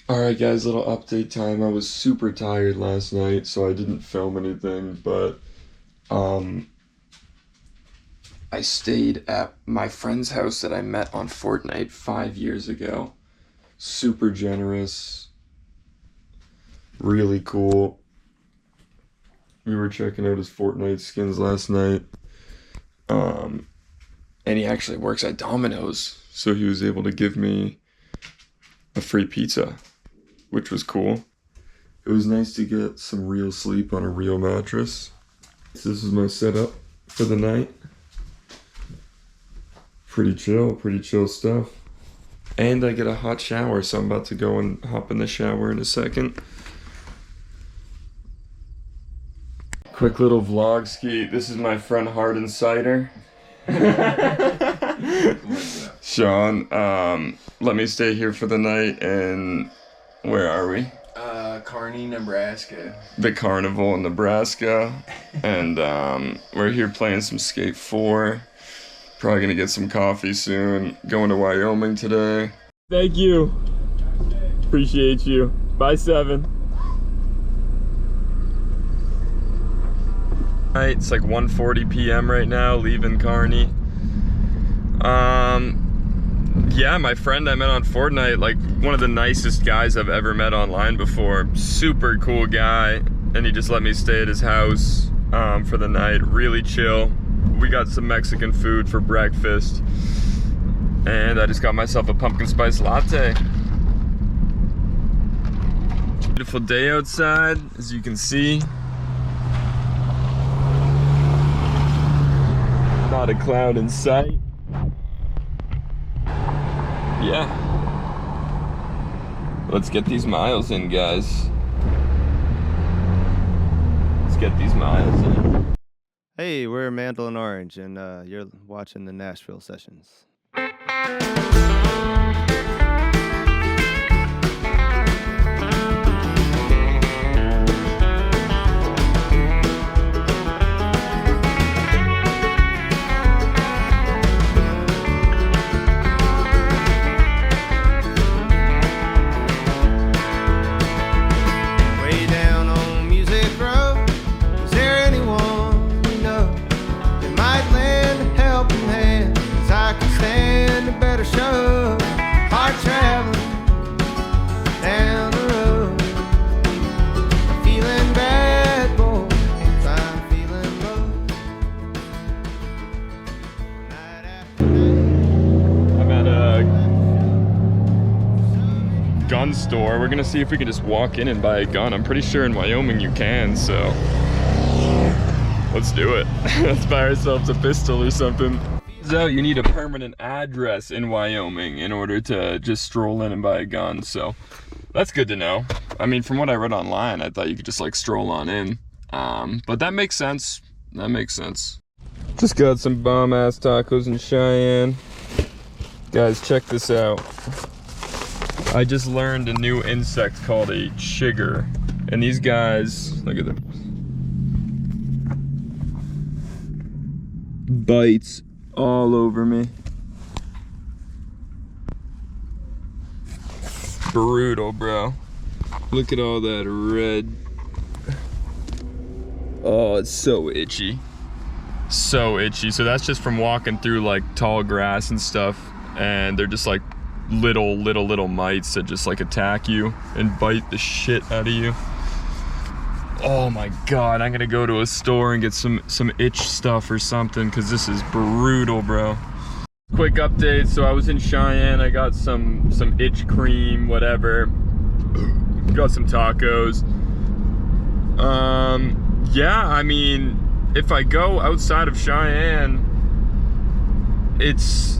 Alright guys, little update time. I was super tired last night, so I didn't film anything, but I stayed at my friend's house that I met on Fortnite 5 years ago. Super generous, really cool. We were checking out his Fortnite skins last night. And he actually works at Domino's, so he was able to give me a free pizza, which was cool. It was nice to get some real sleep on a real mattress. This is my setup for the night. Pretty chill stuff. And I get a hot shower, so I'm about to go and hop in the shower in a second. Quick little vlog ski. This is my friend Hard Cider. Sean, let me stay here for the night, and where are we? Kearney, Nebraska. The carnival in Nebraska. And we're here playing some Skate 4. Probably gonna get some coffee soon. Going to Wyoming today. Thank you. Appreciate you. Bye, 7. It's like 1:40 p.m. right now, leaving Kearney. Yeah, my friend I met on Fortnite, like one of the nicest guys I've ever met online before. Super cool guy, and he just let me stay at his house for the night. Really chill. We got some Mexican food for breakfast, and I just got myself a pumpkin spice latte. Beautiful day outside, as you can see. Not a cloud in sight. Yeah. Let's get these miles in, guys. Let's get these miles in. Hey, we're Mandolin Orange, and you're watching the Nashville Sessions. Gun store. We're gonna see if we can just walk in and buy a gun. I'm pretty sure in Wyoming you can, so let's do it. Let's buy ourselves a pistol or something. So you need a permanent address in Wyoming in order to just stroll in and buy a gun, so that's good to know. I mean, from what I read online, I thought you could just like stroll on in, but that makes sense. That makes sense. Just got some bomb ass tacos in Cheyenne. Guys, check this out. I just learned a new insect called a chigger, and these guys, look at them, bites all over me. Brutal, bro. Look at all that red. Oh, it's so itchy. So itchy. So that's just from walking through like tall grass and stuff, and they're just like little mites that just like attack you and bite the shit out of you. Oh my god, I'm gonna go to a store and get some itch stuff or something, because this is brutal, bro. Quick update. So I was in Cheyenne. I got some itch cream, whatever. Got some tacos. Yeah, I mean, if I go outside of Cheyenne, it's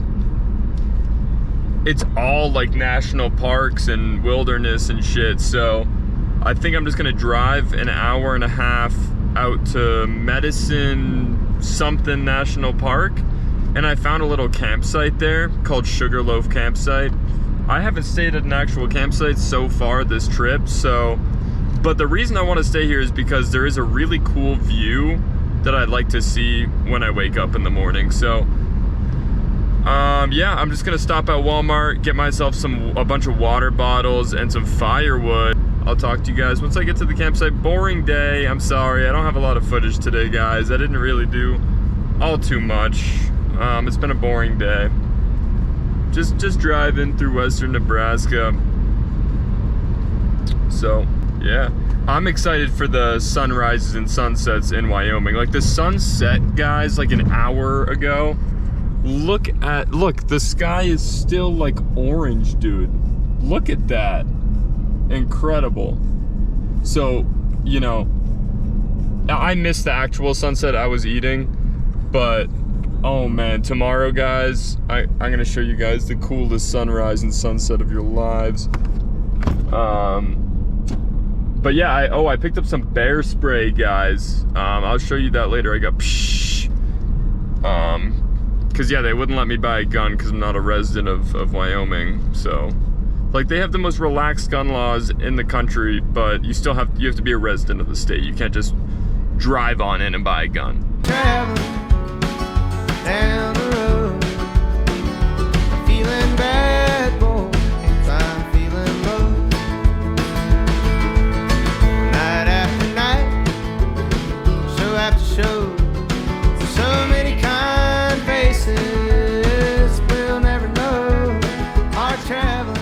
all like national parks and wilderness and shit, so I think I'm just gonna drive an hour and a half out to Medicine something National Park, and I found a little campsite there called Sugar Loaf Campsite. I haven't stayed at an actual campsite so far this trip, so, but the reason I want to stay here is because there is a really cool view that I'd like to see when I wake up in the morning. So Yeah, I'm just gonna stop at Walmart, get myself a bunch of water bottles and some firewood. I'll talk to you guys once I get to the campsite. Boring day, I'm sorry, I don't have a lot of footage today, guys. I didn't really do all too much. It's been a boring day. Just driving through western Nebraska. So, yeah. I'm excited for the sunrises and sunsets in Wyoming. Like the sunset, guys, like an hour ago. Look, the sky is still like orange, dude. Look at that. Incredible. So, you know, I missed the actual sunset I was eating, but oh man, tomorrow, guys, I'm gonna show you guys the coolest sunrise and sunset of your lives. But yeah, I picked up some bear spray, guys. I'll show you that later. I got cause yeah, they wouldn't let me buy a gun because I'm not a resident of Wyoming. So, like, they have the most relaxed gun laws in the country, but you have to be a resident of the state. You can't just drive on in and buy a gun. Traveling down the road, feeling bad, boy. I'm feeling low. Night after night, show after show, so many kind faces we'll never know. Are traveling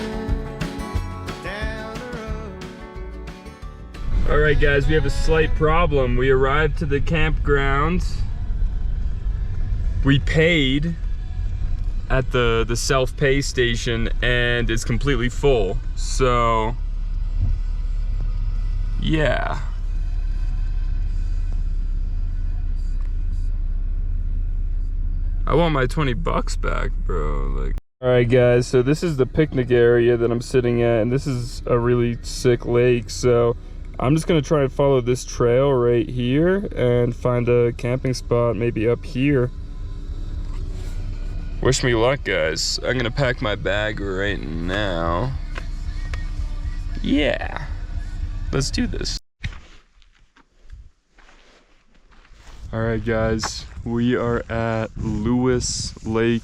down the road. All right, guys, we have a slight problem. We arrived to the campground. We paid at the self-pay station and it's completely full. So, yeah. I want my 20 bucks back, bro. Like, all right, guys, so this is the picnic area that I'm sitting at, and this is a really sick lake. So I'm just gonna try and follow this trail right here and find a camping spot maybe up here. Wish me luck, guys. I'm gonna pack my bag right now. Yeah, let's do this. All right, guys, we are at Lewis Lake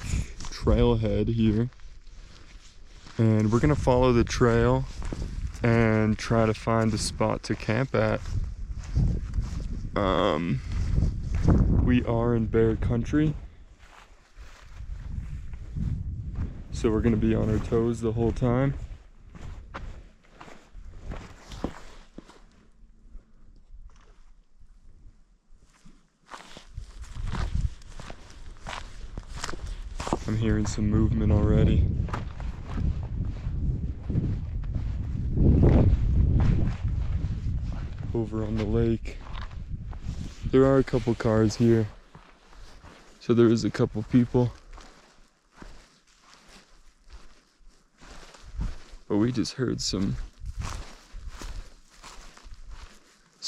Trailhead here, and we're gonna follow the trail and try to find a spot to camp at. We are in bear country, so we're gonna be on our toes the whole time. I'm hearing some movement already. Over on the lake. There are a couple cars here, so there is a couple people. But we just heard some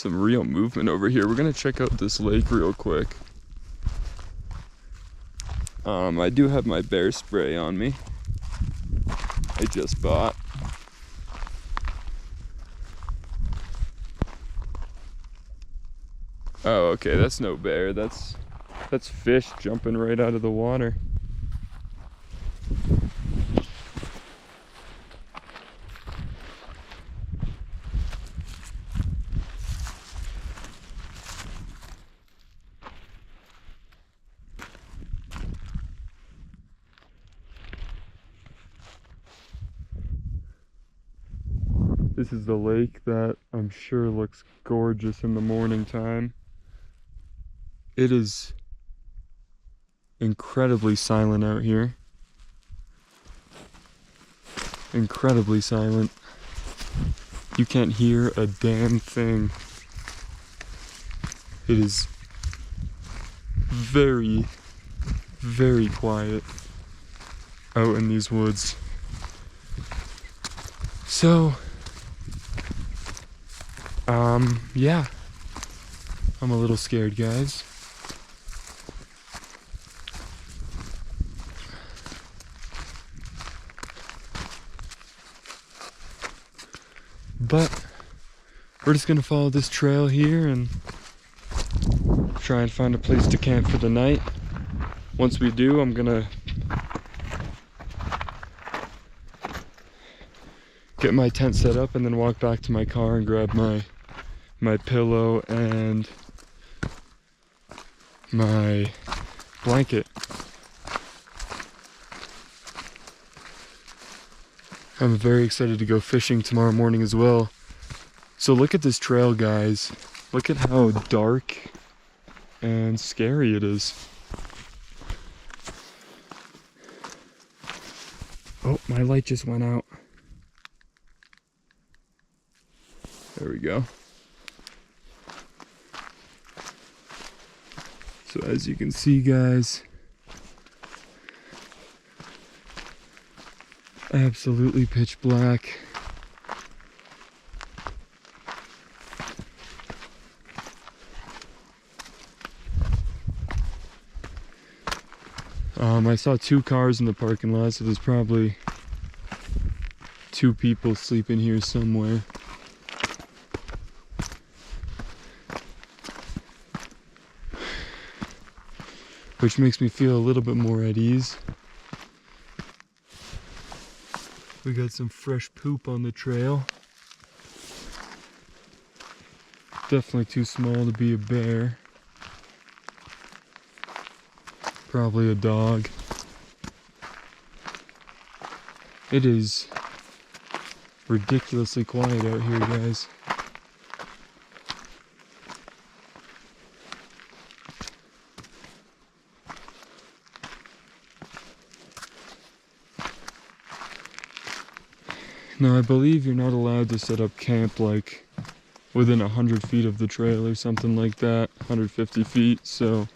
real movement over here. We're gonna check out this lake real quick. I do have my bear spray on me. I just bought. Oh, okay, that's no bear. That's fish jumping right out of the water. This is the lake that I'm sure looks gorgeous in the morning time. It is incredibly silent out here. Incredibly silent. You can't hear a damn thing. It is very, very quiet out in these woods. So, yeah, I'm a little scared, guys. But we're just gonna follow this trail here and try and find a place to camp for the night. Once we do, I'm gonna get my tent set up, and then walk back to my car and grab my pillow and my blanket. I'm very excited to go fishing tomorrow morning as well. So look at this trail, guys. Look at how dark and scary it is. Oh, my light just went out. There we go. So as you can see, guys, absolutely pitch black. I saw 2 cars in the parking lot, so there's probably 2 people sleeping here somewhere. Which makes me feel a little bit more at ease. We got some fresh poop on the trail. Definitely too small to be a bear. Probably a dog. It is ridiculously quiet out here, guys. Now, I believe you're not allowed to set up camp like within 100 feet of the trail or something like that, 150 feet, so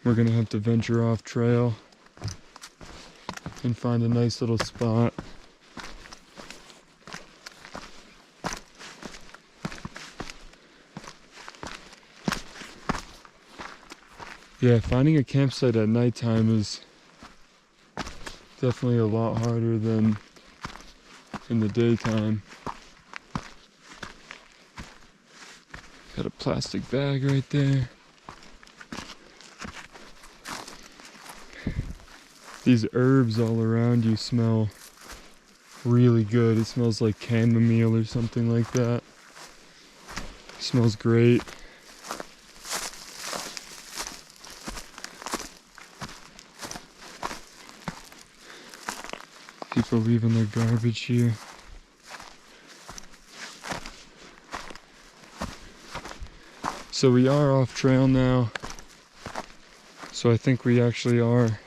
we're gonna have to venture off trail and find a nice little spot. Yeah, finding a campsite at nighttime is definitely a lot harder than in the daytime. Got a plastic bag right there. These herbs all around you smell really good. It smells like chamomile or something like that. It smells great. People leaving their garbage here. So we are off trail now. So I think we actually are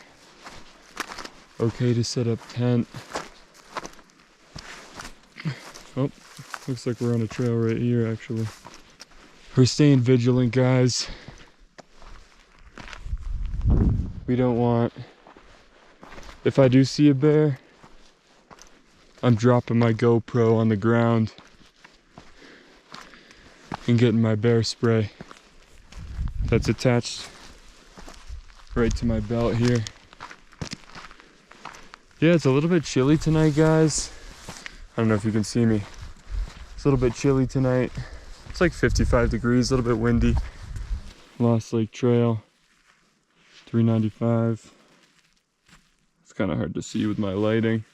okay to set up tent. Oh, looks like we're on a trail right here actually. We're staying vigilant, guys. We don't want, if I do see a bear, I'm dropping my GoPro on the ground and getting my bear spray that's attached right to my belt here. Yeah, it's a little bit chilly tonight, guys. I don't know if you can see me. It's a little bit chilly tonight. It's like 55 degrees, a little bit windy. Lost Lake Trail, 395. It's kind of hard to see with my lighting.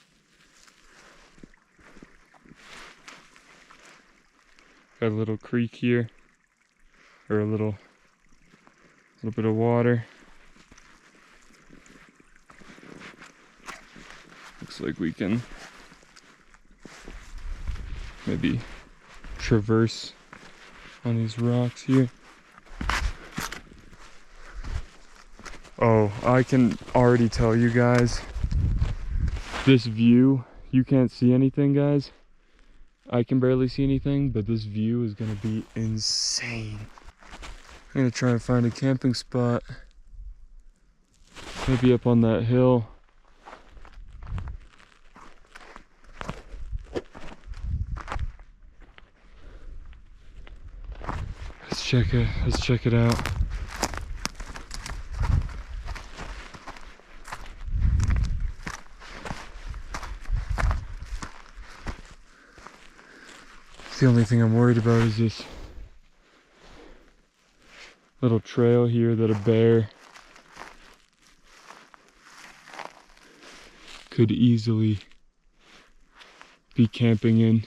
Got a little creek here, or a little bit of water. Looks like we can maybe traverse on these rocks here. Oh, I can already tell you guys, this view, you can't see anything, guys. I can barely see anything, but this view is gonna be insane. I'm gonna try and find a camping spot, maybe up on that hill. Let's check it out. The only thing I'm worried about is this little trail here that a bear could easily be camping in.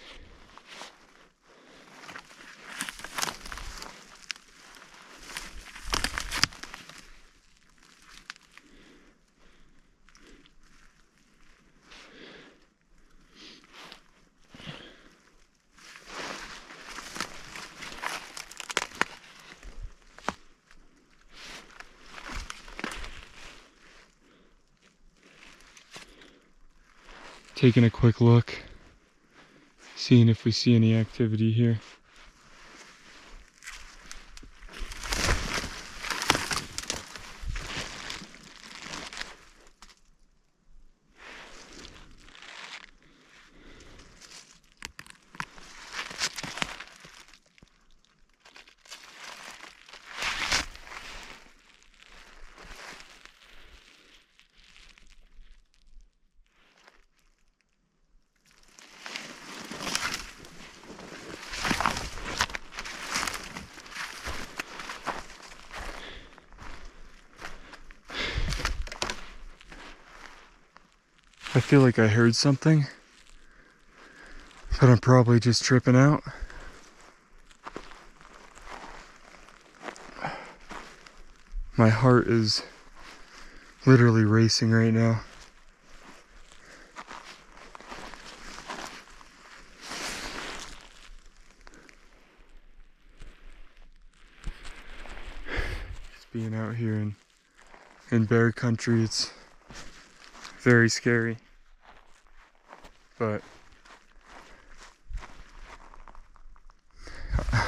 Taking a quick look, seeing if we see any activity here. I feel like I heard something, but I'm probably just tripping out. My heart is literally racing right now. Just being out here in bear country, it's very scary. But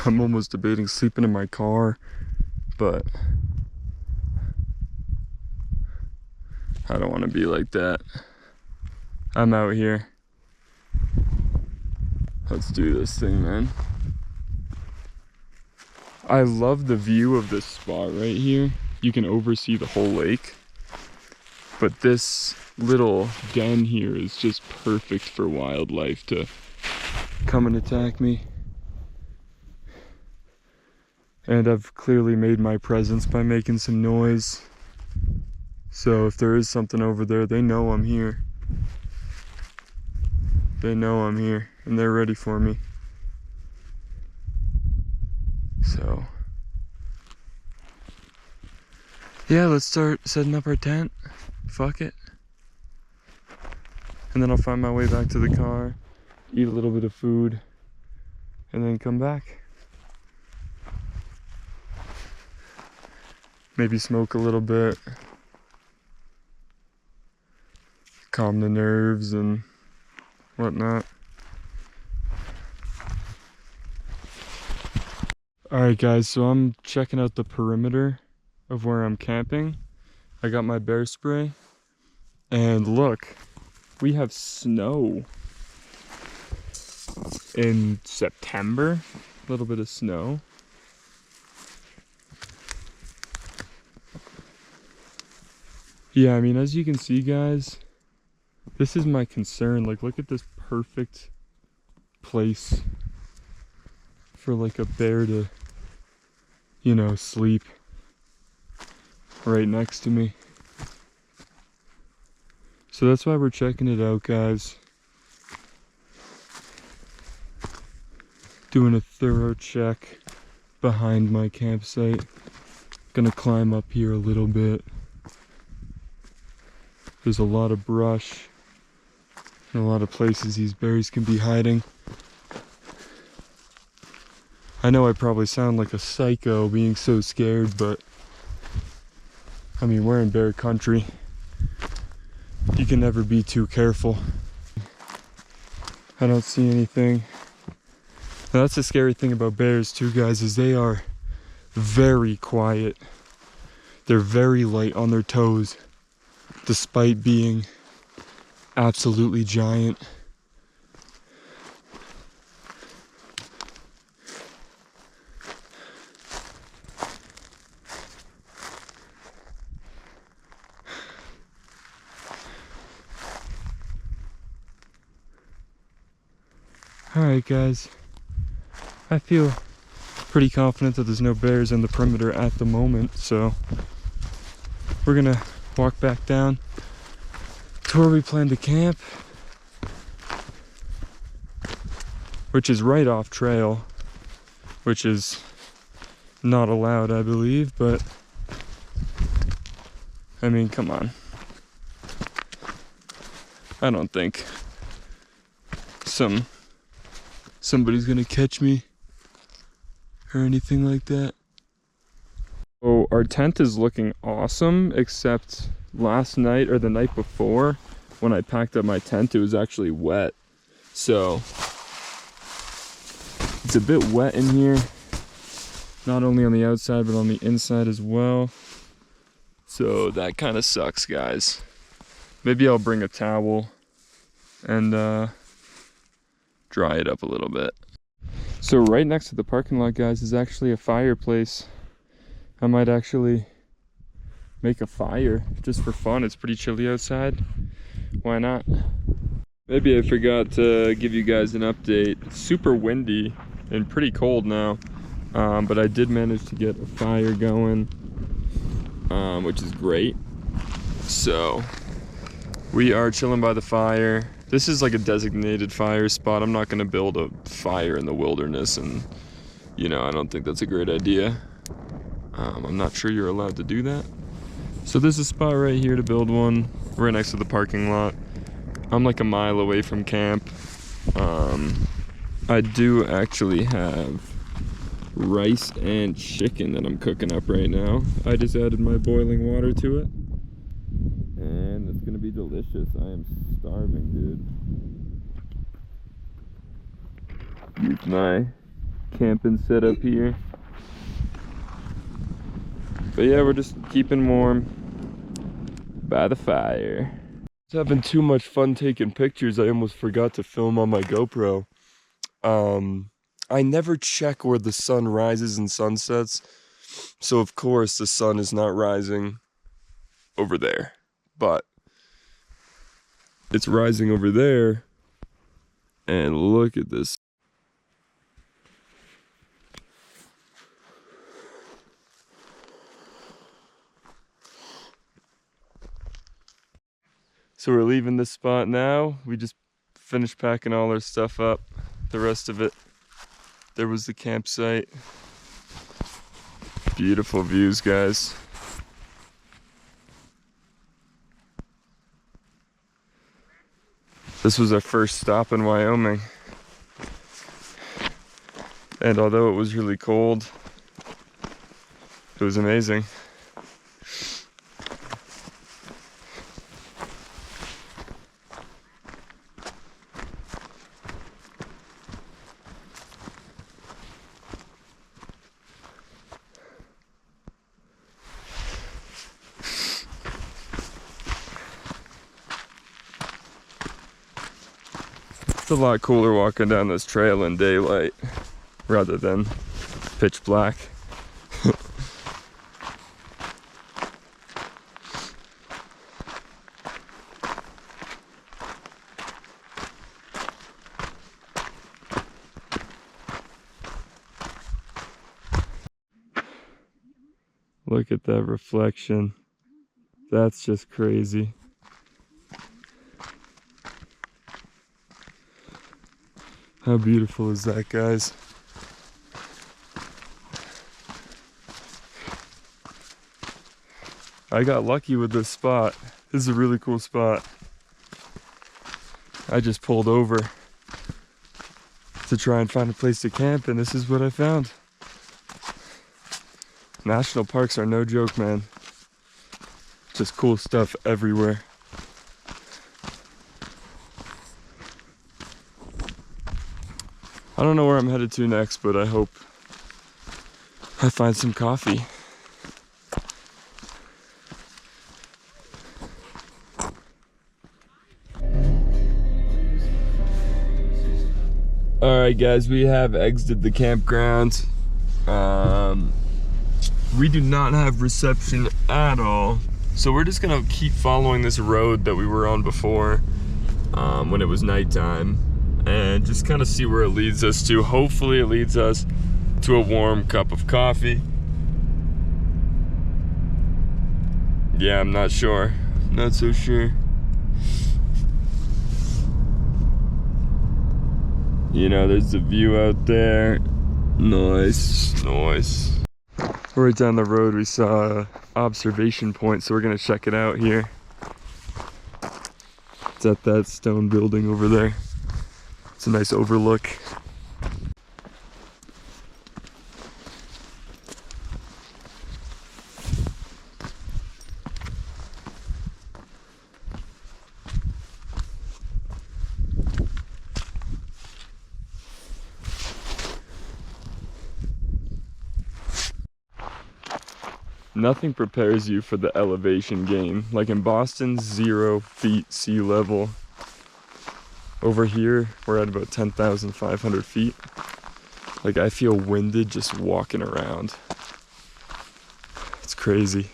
I'm almost debating sleeping in my car, but I don't want to be like that. I'm out here. Let's do this thing, man. I love the view of this spot right here. You can oversee the whole lake. But this little den here is just perfect for wildlife to come and attack me. And I've clearly made my presence by making some noise. So if there is something over there, they know I'm here. They know I'm here and they're ready for me. So yeah, let's start setting up our tent. Fuck it. And then I'll find my way back to the car, eat a little bit of food, and then come back. Maybe smoke a little bit, calm the nerves and whatnot. Alright guys, so I'm checking out the perimeter of where I'm camping. I got my bear spray, and look, we have snow in September, a little bit of snow. Yeah, I mean, as you can see guys, this is my concern. Like, look at this perfect place for like a bear to, you know, sleep right next to me. So that's why we're checking it out, guys. Doing a thorough check behind my campsite. Gonna climb up here a little bit. There's a lot of brush and a lot of places these bears can be hiding. I know I probably sound like a psycho being so scared, but I mean, we're in bear country. You can never be too careful. I don't see anything. Now, that's the scary thing about bears too, guys, is they are very quiet. They're very light on their toes, despite being absolutely giant. Alright guys, I feel pretty confident that there's no bears in the perimeter at the moment, so we're gonna walk back down to where we plan to camp, which is right off trail, which is not allowed, I believe, but I mean, come on. I don't think somebody's gonna catch me or anything like that. So our tent is looking awesome, except last night or the night before when I packed up my tent, it was actually wet. So it's a bit wet in here, not only on the outside but on the inside as well. So that kind of sucks, guys. Maybe I'll bring a towel and dry it up a little bit. So right next to the parking lot, guys, is actually a fireplace. I might actually make a fire just for fun. It's pretty chilly outside. Why not? Maybe I forgot to give you guys an update. It's super windy and pretty cold now, but I did manage to get a fire going, which is great. So we are chilling by the fire. This is like a designated fire spot. I'm not gonna build a fire in the wilderness, and you know, I don't think that's a great idea. I'm not sure you're allowed to do that. So there's a spot right here to build one, right next to the parking lot. I'm like a mile away from camp. I do actually have rice and chicken that I'm cooking up right now. I just added my boiling water to it, and it's gonna be delicious. I am starving, dude. Use my camping setup here. But yeah, we're just keeping warm by the fire. I was having too much fun taking pictures. I almost forgot to film on my GoPro. I never check where the sun rises and sunsets, so of course the sun is not rising over there, but it's rising over there, and look at this. So we're leaving this spot now. We just finished packing all our stuff up. The rest of it, there was the campsite. Beautiful views, guys. This was our first stop in Wyoming. And although it was really cold, it was amazing. It's a lot cooler walking down this trail in daylight rather than pitch black. Look at that reflection. That's just crazy. How beautiful is that, guys? I got lucky with this spot. This is a really cool spot. I just pulled over to try and find a place to camp, and this is what I found. National parks are no joke, man. Just cool stuff everywhere. I don't know where I'm headed to next, but I hope I find some coffee. Alright guys, we have exited the campground. We do not have reception at all, so we're just gonna keep following this road that we were on before when it was nighttime, and just kind of see where it leads us to. Hopefully it leads us to a warm cup of coffee. Yeah, I'm not sure. Not so sure. You know, there's the view out there. Nice, nice. Right down the road we saw an observation point, so we're gonna check it out here. It's at that stone building over there. It's a nice overlook. Nothing prepares you for the elevation game. Like in Boston, 0 feet sea level. Over here, we're at about 10,500 feet. Like I feel winded just walking around. It's crazy.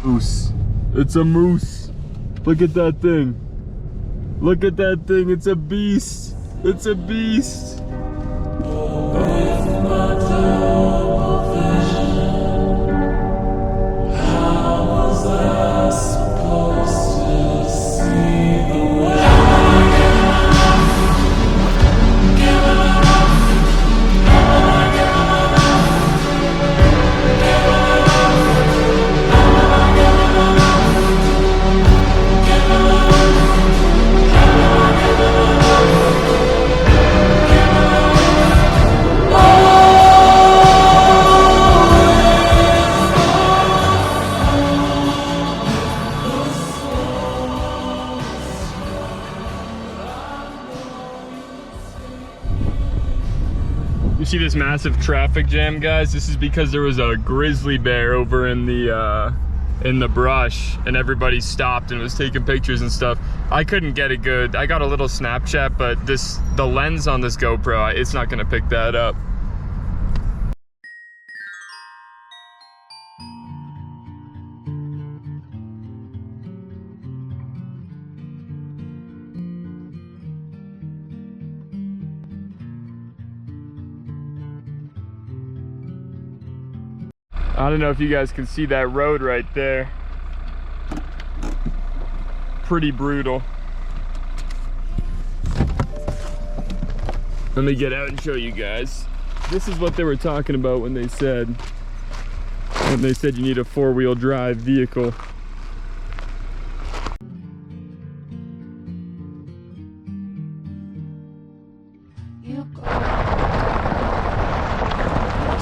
Moose. It's a moose. Look at that thing. Look at that thing. It's a beast. It's a beast. You see this massive traffic jam, guys? This is because there was a grizzly bear over in the brush, and everybody stopped and was taking pictures and stuff. I couldn't get it good. I got a little Snapchat, but the lens on this GoPro, it's not gonna pick that up. I don't know if you guys can see that road right there. Pretty brutal. Let me get out and show you guys. This is what they were talking about when they said you need a 4-wheel drive vehicle.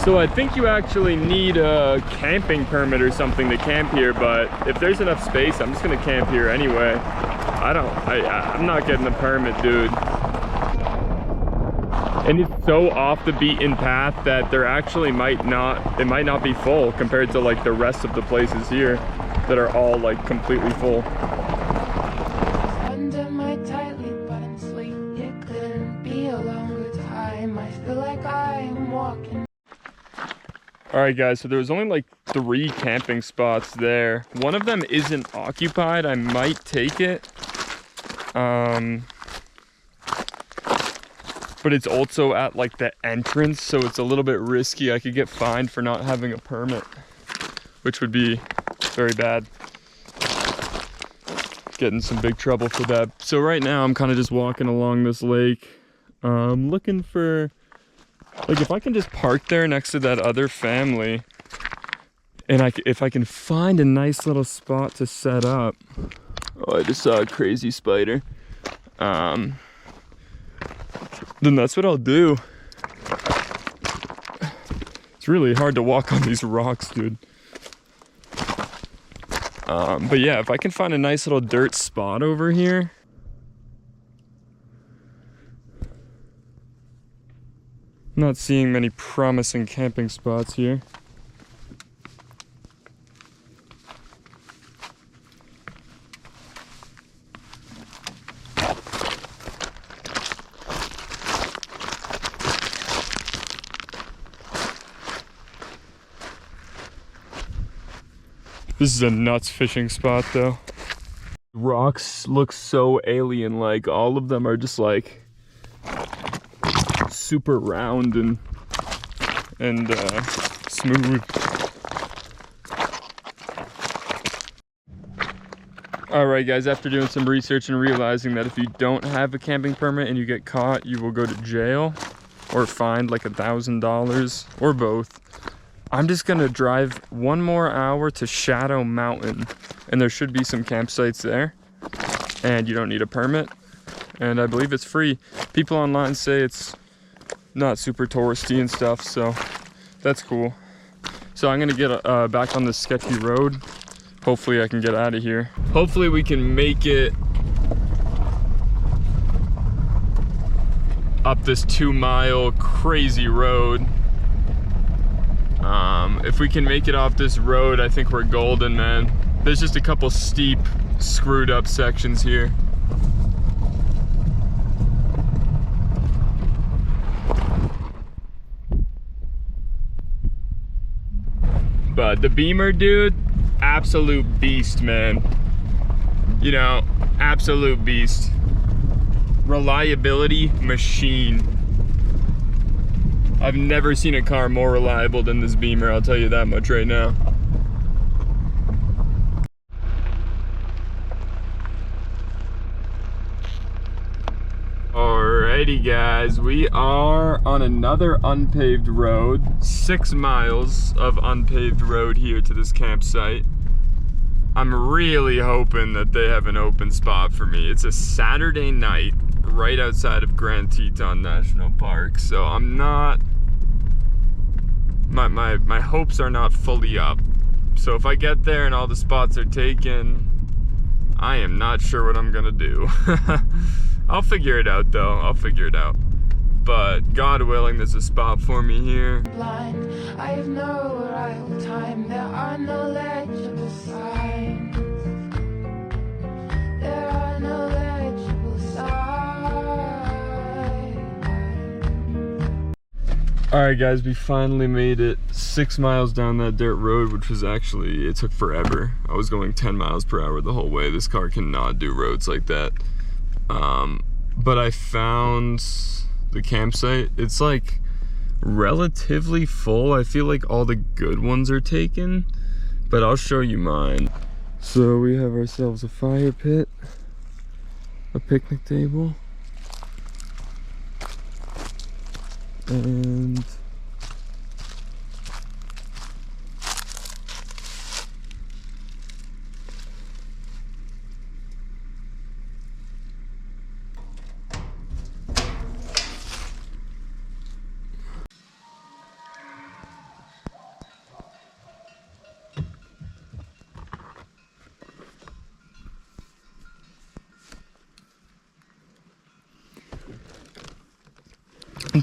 So I think you actually need a camping permit or something to camp here, but if there's enough space, I'm just gonna camp here anyway. I'm not getting a permit, dude. And it's so off the beaten path that there actually it might not be full compared to like the rest of the places here that are all like completely full. Under my tightly buttoned sleeve, it couldn't be a longer time. I feel like I'm walking. Alright guys, so there was only like 3 camping spots there. One of them isn't occupied. I might take it. But it's also at like the entrance, so it's a little bit risky. I could get fined for not having a permit, which would be very bad. Get in some big trouble for that. So right now I'm kind of just walking along this lake, looking for, like, if I can just park there next to that other family, and if I can find a nice little spot to set up. Oh, I just saw a crazy spider. Then that's what I'll do. It's really hard to walk on these rocks, dude. But yeah, if I can find a nice little dirt spot over here. I'm not seeing many promising camping spots here. This is a nuts fishing spot though. Rocks look so alien-like. All of them are just like super round and smooth. All right, guys, after doing some research and realizing that if you don't have a camping permit and you get caught, you will go to jail or fined like $1,000 or both. I'm just gonna drive 1 more hour to Shadow Mountain, and there should be some campsites there, and you don't need a permit, and I believe it's free. People online say it's not super touristy and stuff, so that's cool. So I'm gonna get back on this sketchy road. Hopefully I can get out of here. Hopefully we can make it up this 2-mile crazy road. If we can make it off this road, I think we're golden, man. There's just a couple steep, screwed up sections here. But the Beamer, dude, absolute beast, man. You know, absolute beast. Reliability machine. I've never seen a car more reliable than this Beamer, I'll tell you that much right now. Alrighty guys, we are on another unpaved road. 6 miles of unpaved road here to this campsite. I'm really hoping that they have an open spot for me. It's a Saturday night right outside of Grand Teton National Park, so I'm not, my hopes are not fully up. So if I get there and all the spots are taken, I am not sure what I'm gonna do. I'll figure it out though, I'll figure it out. But God willing, there's a spot for me here. Blind, I have no arrival time. There are no legible signs. There are no legible signs. Alright guys, we finally made it 6 miles down that dirt road, which was actually, it took forever. I was going 10 miles per hour the whole way. This car cannot do roads like that. But I found the campsite. It's like relatively full. I feel like all the good ones are taken, but I'll show you mine. So we have ourselves a fire pit, a picnic table, and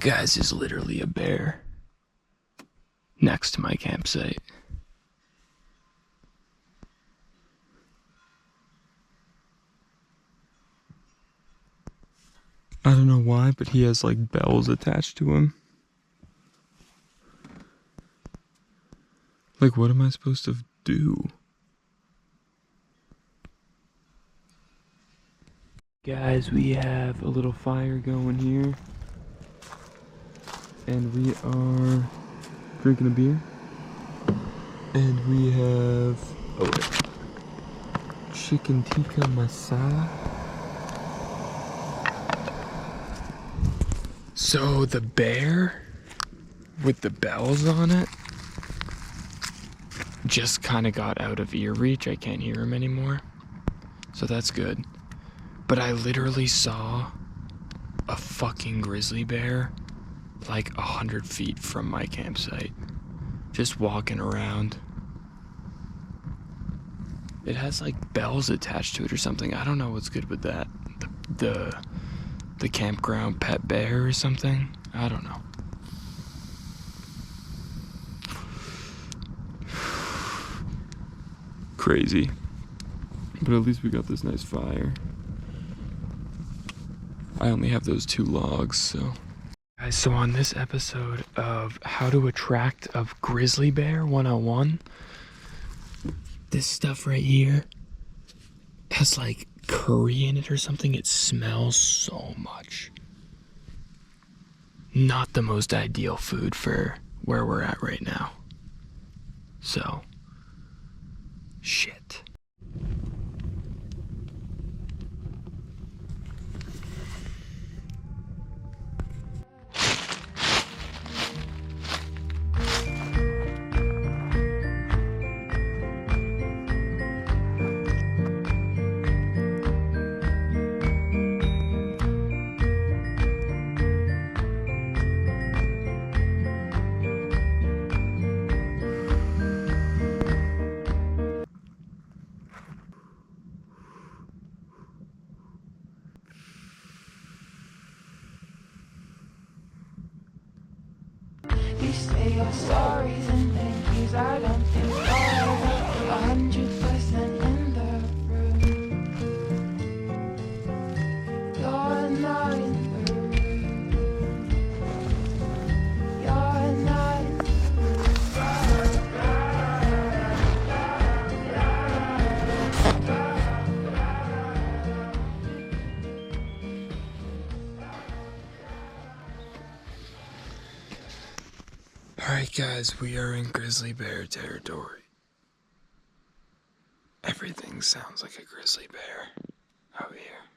guys, is literally a bear next to my campsite. I don't know why, but he has like bells attached to him. Like, what am I supposed to do? Guys, we have a little fire going here. And we are drinking a beer. And we have, oh wait, chicken tikka masala. So the bear with the bells on it just kind of got out of ear reach. I can't hear him anymore. So that's good. But I literally saw a fucking grizzly bear like 100 feet from my campsite, just walking around. It has like bells attached to it or something. I don't know what's good with that. The campground pet bear or something. I don't know. Crazy. But at least we got this nice fire. I only have those 2 logs, so. Guys, so on this episode of How to Attract a Grizzly Bear 101, this stuff right here has like curry in it or something. It smells so much. Not the most ideal food for where we're at right now. So, shit. say your sorries and thank yous. I don't think you're 100% in the room. You're not in the room. You're not in the Alright guys, we are in grizzly bear territory. Everything sounds like a grizzly bear out here.